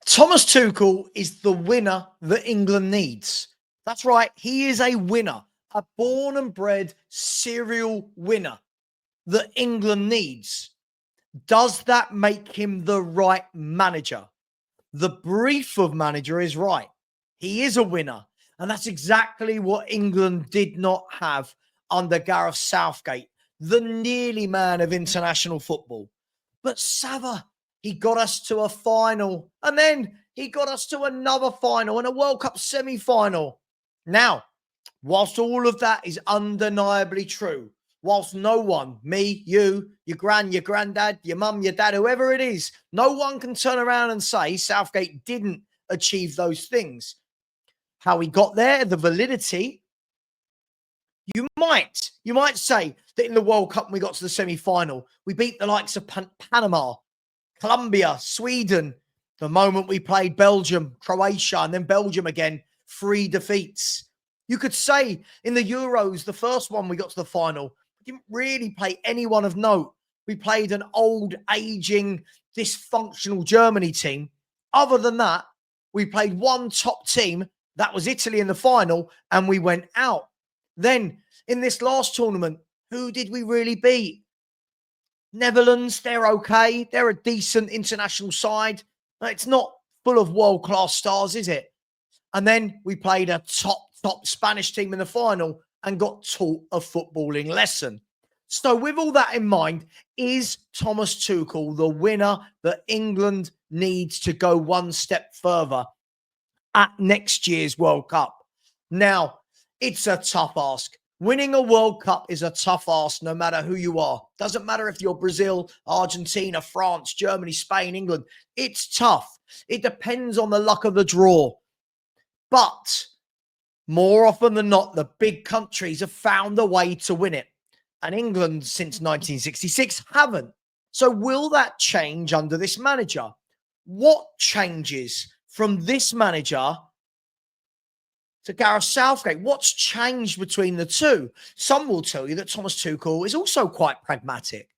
Thomas Tuchel is the winner that England needs. That's right. He is a winner, a born and bred serial winner that England needs. Does that make him the right manager? The brief of manager is right. He is a winner. And that's exactly what England did not have under Gareth Southgate, the nearly man of international football. But Sava, he got us to a final, and then he got us to another final and a World Cup semi-final. Now, whilst all of that is undeniably true, whilst no one, me, you, your gran, your granddad, your mum, your dad, whoever it is, no one can turn around and say Southgate didn't achieve those things. How he got there, the validity, you might say that in the World Cup, when we got to the semi-final, we beat the likes of Panama, Colombia, Sweden. The moment we played Belgium, Croatia, and then Belgium again, 3 defeats. You could say in the Euros, the first one we got to the final, we didn't really play anyone of note. We played an old, aging, dysfunctional Germany team. Other than that, we played one top team. That was Italy in the final, and we went out. Then in this last tournament, who did we really beat? Netherlands, they're okay. They're a decent international side. It's not full of world-class stars, is it? And then we played a top Spanish team in the final and got taught a footballing lesson. So with all that in mind, is Thomas Tuchel the winner that England needs to go one step further at next year's World Cup? Now, it's a tough ask. Winning a World Cup is a tough ask no matter who you are. Doesn't matter if you're Brazil, Argentina, France, Germany, Spain, England. It's tough. It depends on the luck of the draw. But more often than not, the big countries have found a way to win it. And England, since 1966, haven't. So will that change under this manager? What changes from this manager to Gareth Southgate? What's changed between the two? Some will tell you that Thomas Tuchel is also quite pragmatic.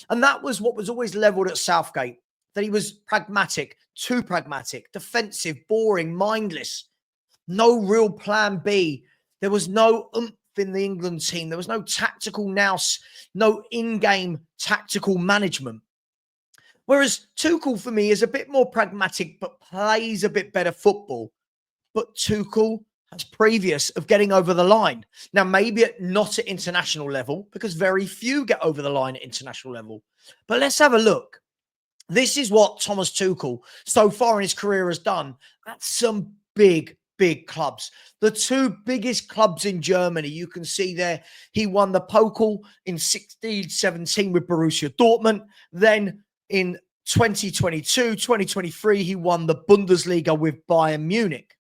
And that was what was always levelled at Southgate, that he was pragmatic, too pragmatic, defensive, boring, mindless. No real plan B. There was no oomph in the England team. There was no tactical nous, no in-game tactical management. Whereas Tuchel, for me, is a bit more pragmatic, but plays a bit better football. But Tuchel has previous of getting over the line. Now, maybe not at international level, because very few get over the line at international level. But let's have a look. This is what Thomas Tuchel so far in his career has done at some big clubs. The 2 biggest clubs in Germany, you can see there, he won the Pokal in 16-17 with Borussia Dortmund. Then in 2022, 2023, he won the Bundesliga with Bayern Munich.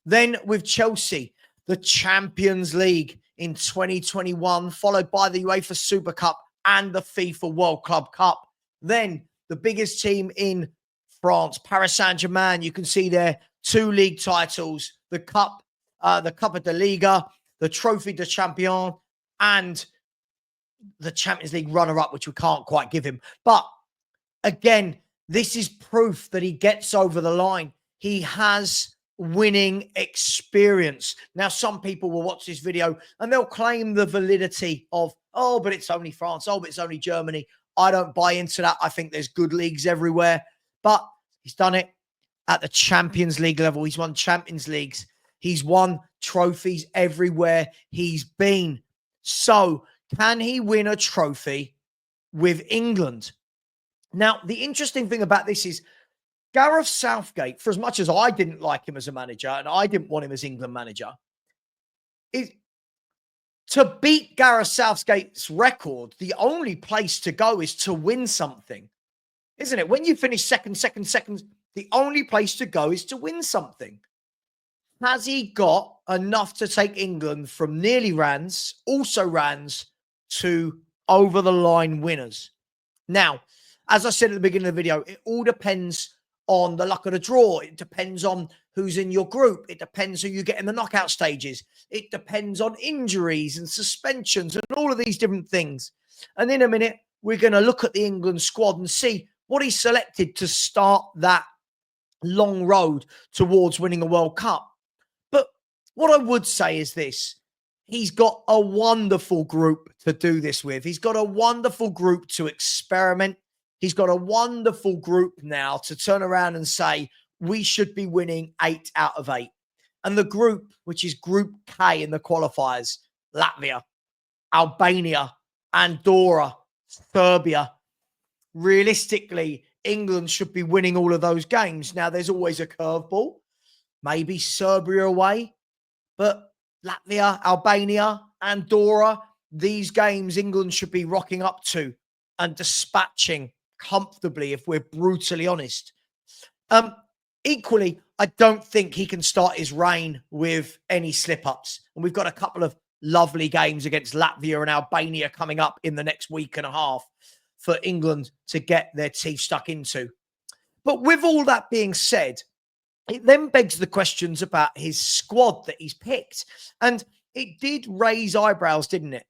Then with Chelsea, the Champions League in 2021, followed by the UEFA Super Cup and the FIFA World Club Cup. Then the biggest team in France, Paris Saint-Germain, you can see there, 2 league titles, the Cup of the Liga, the Trophy de Champion, and the Champions League runner-up, which we can't quite give him. But again, this is proof that he gets over the line. He has winning experience. Now, some people will watch this video and they'll claim the validity of, oh, but it's only France. Oh, but it's only Germany. I don't buy into that. I think there's good leagues everywhere. But he's done it at the Champions League level. He's won Champions Leagues. He's won trophies everywhere he's been. So can he win a trophy with England? Now, the interesting thing about this is Gareth Southgate, for as much as I didn't like him as a manager and I didn't want him as England manager, is to beat Gareth Southgate's record, the only place to go is to win something, isn't it? When you finish second, the only place to go is to win something. Has he got enough to take England from nearly rans, also rans, to over-the-line winners? Now, as I said at the beginning of the video, it all depends on the luck of the draw. It depends on who's in your group. It depends who you get in the knockout stages. It depends on injuries and suspensions and all of these different things. And in a minute, we're going to look at the England squad and see what he selected to start that long road towards winning a World Cup. But what I would say is this: he's got a wonderful group to do this with. He's got a wonderful group to experiment. He's got a wonderful group now to turn around and say, we should be winning 8 out of 8. And the group, which is Group K in the qualifiers, Latvia, Albania, Andorra, Serbia. Realistically, England should be winning all of those games. Now, there's always a curveball, maybe Serbia away, but Latvia, Albania, Andorra, these games England should be rocking up to and dispatching comfortably, if we're brutally honest. Equally, I don't think he can start his reign with any slip-ups. And we've got a couple of lovely games against Latvia and Albania coming up in the next week and a half for England to get their teeth stuck into. But with all that being said, it then begs the questions about his squad that he's picked. And it did raise eyebrows, didn't it?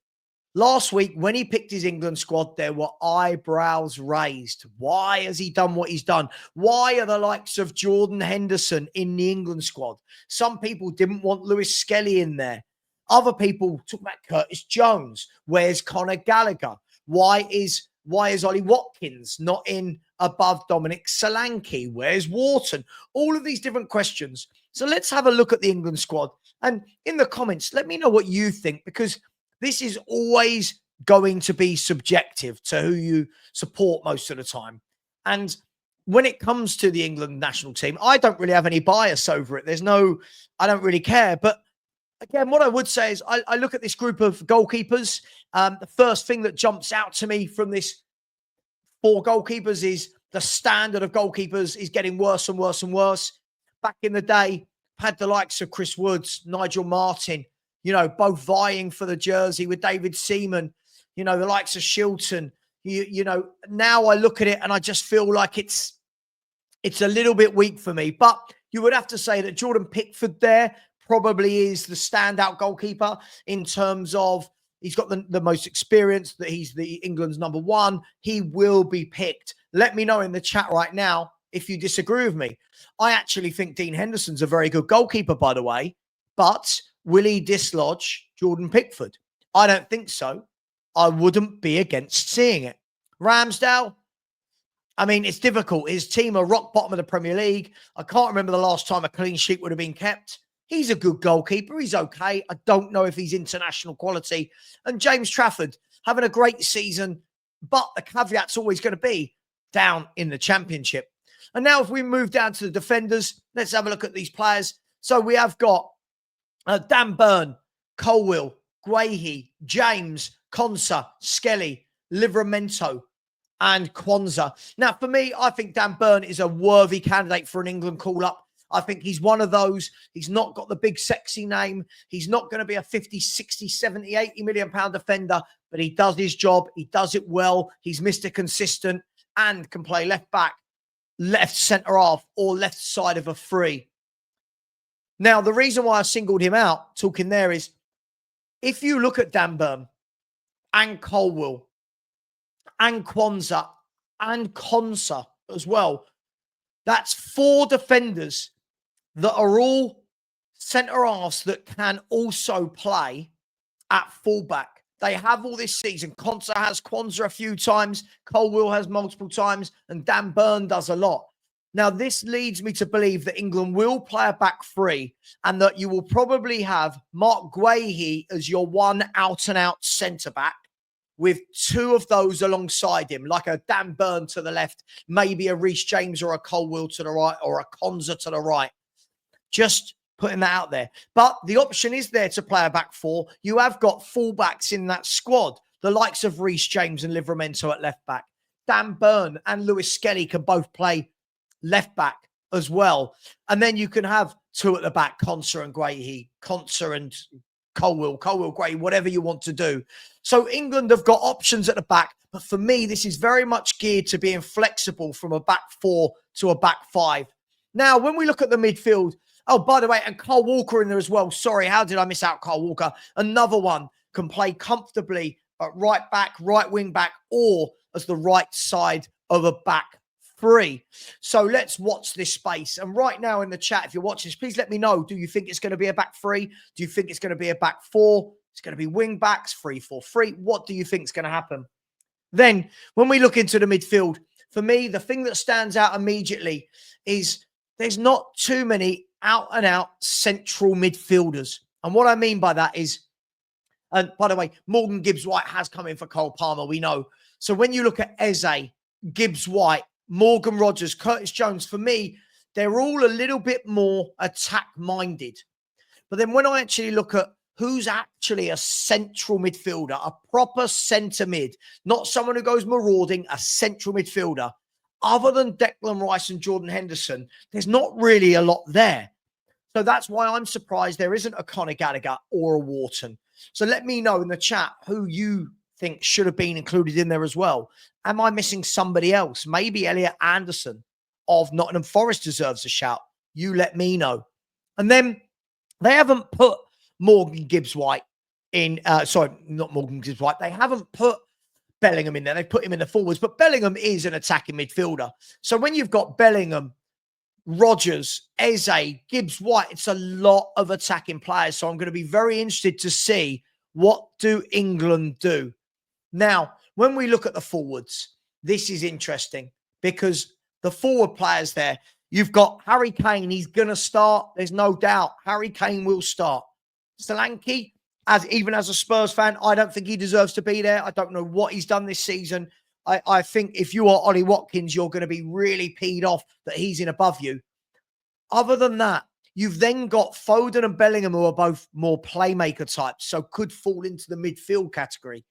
Last week, when he picked his England squad, there were eyebrows raised. Why has he done what he's done? Why are the likes of Jordan Henderson in the England squad? Some people didn't want Lewis Skelly in there. Other people talk about Curtis Jones. Where's Conor Gallagher? Why is Ollie Watkins not in above Dominic Solanke? Where's Wharton? All of these different questions. So let's have a look at the England squad. And in the comments, let me know what you think, because this is always going to be subjective to who you support most of the time. And when it comes to the England national team, I don't really have any bias over it. I don't really care. But again, what I would say is I look at this group of goalkeepers. The first thing that jumps out to me from this 4 goalkeepers is the standard of goalkeepers is getting worse and worse and worse. Back in the day, had the likes of Chris Woods, Nigel Martin, both vying for the jersey with David Seaman, the likes of Shilton. Now I look at it and I just feel like it's a little bit weak for me. But you would have to say that Jordan Pickford there probably is the standout goalkeeper in terms of he's got the most experience, that he's the England's number 1. He will be picked. Let me know in the chat right now if you disagree with me. I actually think Dean Henderson's a very good goalkeeper, by the way, but will he dislodge Jordan Pickford? I don't think so. I wouldn't be against seeing it. Ramsdale, I mean, it's difficult. His team are rock bottom of the Premier League. I can't remember the last time a clean sheet would have been kept. He's a good goalkeeper. He's okay. I don't know if he's international quality. And James Trafford, having a great season, but the caveat's always going to be down in the Championship. And now if we move down to the defenders, let's have a look at these players. So we have got Dan Burn, Colwill, Guehi, James, Konsa, Skelly, Livramento, and Kwanzaa. Now, for me, I think Dan Burn is a worthy candidate for an England call-up. I think he's one of those. He's not got the big sexy name. He's not going to be a 50, 60, 70, 80 million pound defender, but he does his job. He does it well. He's Mr. Consistent and can play left back, left centre half, or left side of a free. Now, the reason why I singled him out, talking there, is if you look at Dan Burn and Colwill and Kwanzaa and Konsa as well, that's 4 defenders that are all centre-halves that can also play at fullback. They have all this season. Konsa has Kwanzaa a few times, Colwill has multiple times, and Dan Burn does a lot. Now, this leads me to believe that England will play a back 3 and that you will probably have Mark Guehi as your one out-and-out centre-back with 2 of those alongside him, like a Dan Burn to the left, maybe a Reece James or a Colwill to the right, or a Konsa to the right. Just putting that out there. But the option is there to play a back 4. You have got fullbacks in that squad, the likes of Reece James and Livramento at left back. Dan Burn and Lewis Skelly can both play left back as well. And then you can have 2 at the back, Konsa and Guehi, Konsa and Colwill, Guehi, whatever you want to do. So England have got options at the back. But for me, this is very much geared to being flexible from a back 4 to a back 5. Now, when we look at the midfield, oh, by the way, and Kyle Walker in there as well. Sorry, how did I miss out Kyle Walker? Another one can play comfortably at right back, right wing back, or as the right side of a back 3. So let's watch this space. And right now in the chat, if you're watching this, please let me know. Do you think it's going to be a back 3? Do you think it's going to be a back 4? It's going to be wing backs, 3-4-3. What do you think is going to happen? Then when we look into the midfield, for me, the thing that stands out immediately is there's not too many out and out central midfielders. And what I mean by that is, and by the way, Morgan Gibbs-White has come in for Cole Palmer, we know. So when you look at Eze, Gibbs-White, Morgan Rogers, Curtis Jones, for me, they're all a little bit more attack-minded. But then when I actually look at who's actually a central midfielder, a proper centre mid, not someone who goes marauding, a central midfielder, other than Declan Rice and Jordan Henderson, there's not really a lot there. So that's why I'm surprised there isn't a Conor Gallagher or a Wharton. So let me know in the chat who you think should have been included in there as well. Am I missing somebody else? Maybe Elliot Anderson of Nottingham Forest deserves a shout. You let me know. And then they haven't put Morgan Gibbs-White in, sorry, not Morgan Gibbs-White. They haven't put Bellingham in there. They put him in the forwards, but Bellingham is an attacking midfielder. So when you've got Bellingham, Rogers, Eze, Gibbs-White, it's a lot of attacking players. So I'm going to be very interested to see what do England do. Now, when we look at the forwards, this is interesting because the forward players there, you've got Harry Kane. He's going to start. There's no doubt. Harry Kane will start. Solanke, even as a Spurs fan, I don't think he deserves to be there. I don't know what he's done this season. I think if you are Ollie Watkins, you're going to be really peed off that he's in above you. Other than that, you've then got Foden and Bellingham, who are both more playmaker types, so could fall into the midfield category.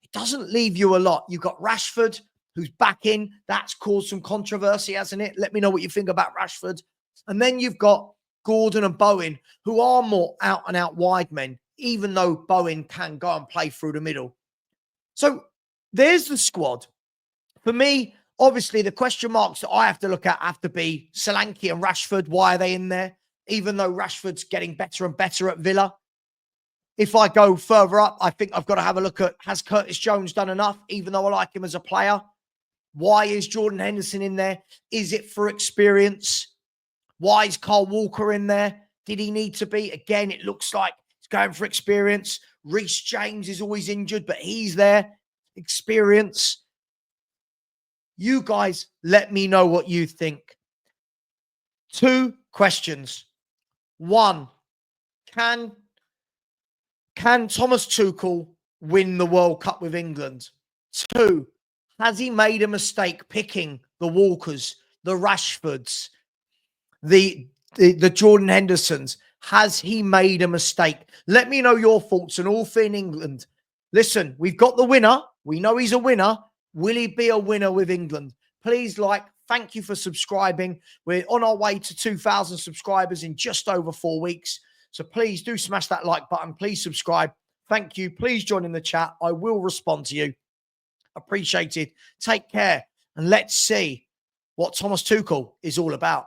It doesn't leave you a lot. You've got Rashford, who's back in. That's caused some controversy, hasn't it? Let me know what you think about Rashford. And then you've got Gordon and Bowen, who are more out-and-out wide men, even though Bowen can go and play through the middle. So there's the squad. For me, obviously, the question marks that I have to look at have to be Solanke and Rashford. Why are they in there? Even though Rashford's getting better and better at Villa. If I go further up, I think I've got to have a look at, has Curtis Jones done enough, even though I like him as a player? Why is Jordan Henderson in there? Is it for experience? Why is Kyle Walker in there? Did he need to be? Again, it looks like he's going for experience. Reece James is always injured, but he's there. Experience. You guys, let me know what you think. 2 questions. 1, can Thomas Tuchel win the World Cup with England? 2, has he made a mistake picking the Walkers, the Rashfords, the Jordan Hendersons? Has he made a mistake? Let me know your thoughts on all things England. Listen, we've got the winner. We know he's a winner. Will he be a winner with England? Please like. Thank you for subscribing. We're on our way to 2,000 subscribers in just over 4 weeks. So please do smash that like button. Please subscribe. Thank you. Please join in the chat. I will respond to you. Appreciate it. Take care. And let's see what Thomas Tuchel is all about.